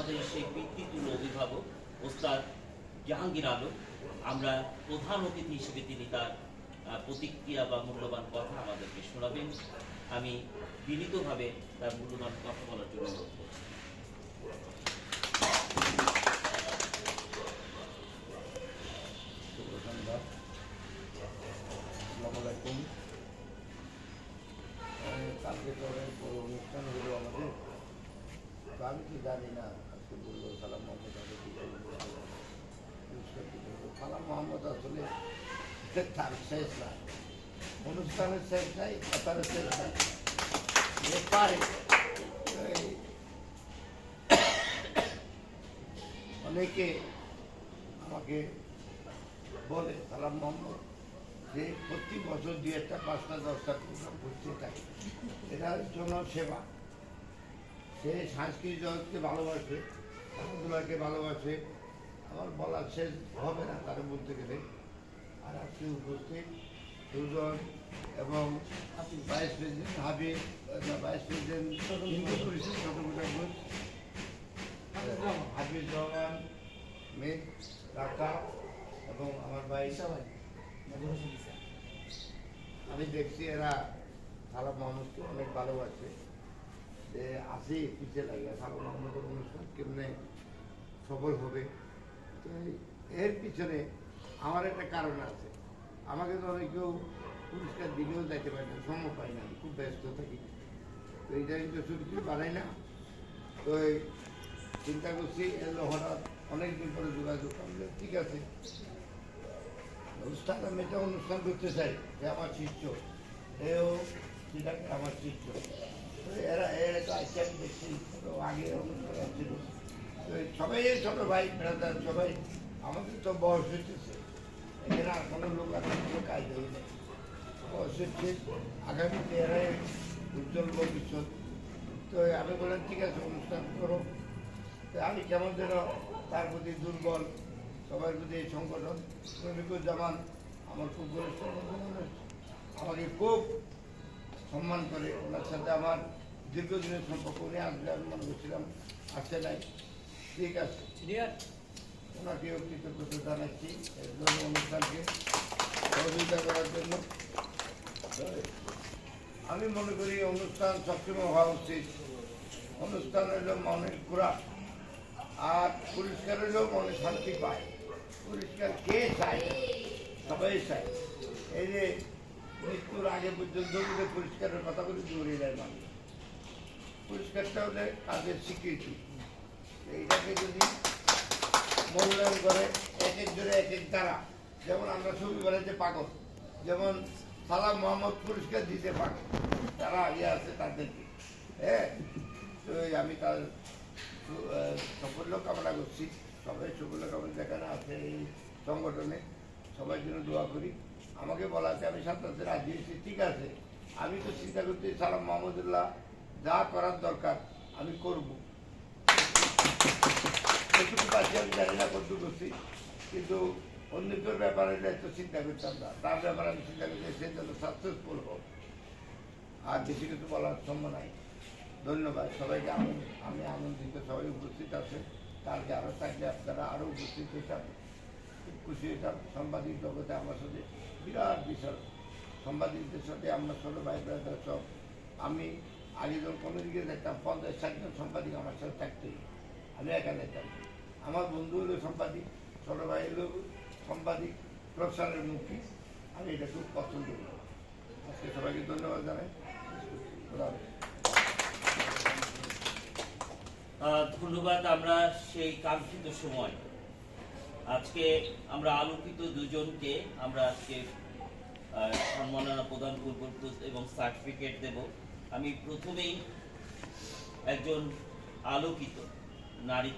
আমাদের সেই পিতৃতুল্য অভিভাবক ওস্তাদ জাহাঙ্গীর আলম, আমরা প্রধান অতিথি হিসেবে তিনি তার প্রতিক্রিয়া বা মূল্যবান কথা আমাদেরকে শোনাবেন। আমি বিনীতভাবে তার মূল্যবান কথা বলার জন্য অনুরোধ করছি। কালকে তো অনেক বড় অনুষ্ঠান হলো আমাদের, তো আমি কি জানি না আজকে বললো সালাম মোহাম্মদ সালাম মোহাম্মদ আসলে তার শেষ না, অনুষ্ঠানের শেষ নাই, কথার শেষ নাই, পারে অনেকে আমাকে বলে সালাম মোহাম্মদ যে প্রতি বছর 2-1, 5টা 10টা প্রোগ্রাম করতে থাকে, এটা জন্য সেবা। সে সাংস্কৃতিক জগৎকে ভালোবাসে, খেলাধুলাকে ভালোবাসে, আমার বলার শেষ হবে না তারা বলতে গেলে। আর আজকে উপস্থিত দুজন এবং vice president Habib, vice president Hindu Parishad Chittagong, Habib Rahman, মেদ রাকা এবং আমার ভাই সবাই, আমি দেখছি এরা সালাম মোহাম্মদকে অনেক ভালোবাসে, যে আসি পিছিয়ে লাগে সালাম মোহাম্মদের অনুষ্ঠান কেমনে সফল হবে। তো এর পিছনে আমার একটা কারণ আছে। আমাকে তো অনেকেও পুরস্কার দিলেও যাইতে পারে না, সময় পাই না, খুব ব্যস্ত থাকি, তো এইটা কিন্তু ছুটি বানাই না। তো চিন্তা করছি এলো হঠাৎ অনেকদিন পরে যোগাযোগ করলে, ঠিক আছে অনুষ্ঠান, আমি এটা অনুষ্ঠান করতে চাই, যে আমার শিষ্য এও সেটাকে আমার শিষ্য, এরা তো আজকে আমি দেখছি আগে অনুষ্ঠান ছিল, তো সবাই ছোটো ভাই ব্রাদার সবাই, আমাদের তো বয়স হইতেছে, এখানে আর কোনো লোক আর কোনো কাজ হয়ে নেই, বয়স হচ্ছে, আগামীতে এরাই উজ্জ্বল ভবিষ্যৎ। তো আমি বললাম ঠিক আছে অনুষ্ঠান করো। তো আমি কেমন যেন তার প্রতি দুর্বল, সবার প্রতি এই সংগঠন রফিকুজ্জামান আমার খুব ঘনিষ্ঠ মানুষ, আমাকে খুব সম্মান করে, ওনার সাথে আমার দীর্ঘদিনের সম্পর্ক, উনি আসলে আমি মনে করছিলাম আসছে নাই, ঠিক আছে ওনাকেও কৃতজ্ঞতা জানাচ্ছি এর জন্য, অনুষ্ঠানকে সহযোগিতা করার জন্য। আমি মনে করি অনুষ্ঠান সবসময় হওয়া উচিত, অনুষ্ঠান হইল মনের ঘোরা, আর পরিষ্কার হইলেও মনে শান্তি পায়। পরিষ্কার কে চায়? সবাই চায়। এই যে মৃত্যুর আগে পর্যন্ত বলে পরিষ্কারের কথা বলে দৌড়ে যায় মানুষ, পরিষ্কারটা হলে কাজের স্বীকৃতি। এইটাকে যদি মূল্যায়ন করে এক একজনে এক এক দ্বারা, যেমন আমরা ছবি বানাইতে পাগল, যেমন সালাম মোহাম্মদ পুরস্কার দিতে পাগল, তারা ইয়ে আছে তাদেরকে, হ্যাঁ। তো আমি তার সাফল্য কামনা করছি, সবাই সাফল্য কামনা দেখানো আছে এই সংগঠনে, সবাই জন্য দোয়া করি। আমাকে বলা আছে আমি সাথে রাজি হয়েছি, ঠিক আছে, আমি তো চিন্তা করছি সালাম মোহাম্মদুল্লাহ যা করার দরকার আমি করবো, কতটুকু পাচ্ছি আমি জানি না, কতটুকু করছি, কিন্তু অন্যদের ব্যাপারে তো চিন্তা করতাম না, তার ব্যাপারে আমি চিন্তা করছি সে যেন সাকসেসফুল হোক, আর বেশি কিছু বলার সম্ভব নাই। ধন্যবাদ সবাইকে, আমি আনন্দিত সবাই উপস্থিত আছে, কালকে আরও থাকলে আপনারা আরও উপস্থিত হইতাম, খুব খুশি হইতাম। সাংবাদিক জগতে আমার সাথে বিরাট বিশাল, সাংবাদিকদের সাথে আমরা ছোটো ভাই ব্রাদার সব, আমি আগে যখন কোনো দিকে দেখতাম 50-60 জন সাংবাদিক আমার সাথে থাকতেই, আমি একা দেখতাম। আমার বন্ধু হলো সাংবাদিক, ছোটো ভাই হলো সাংবাদিক, প্রফেশনের মুখী, আমি এটা খুব পছন্দ করি। আজকে সবাইকে ধন্যবাদ জানাই। ধন্যবাদ। আমরা সেই কাঙ্ক্ষিত সময় আজকে আমরা আলোকিত দুজনকে আমরা আজকে সম্মাননা প্রদান করব এবং সার্টিফিকেট দেব। আমি প্রথমেই একজন আলোকিত নারী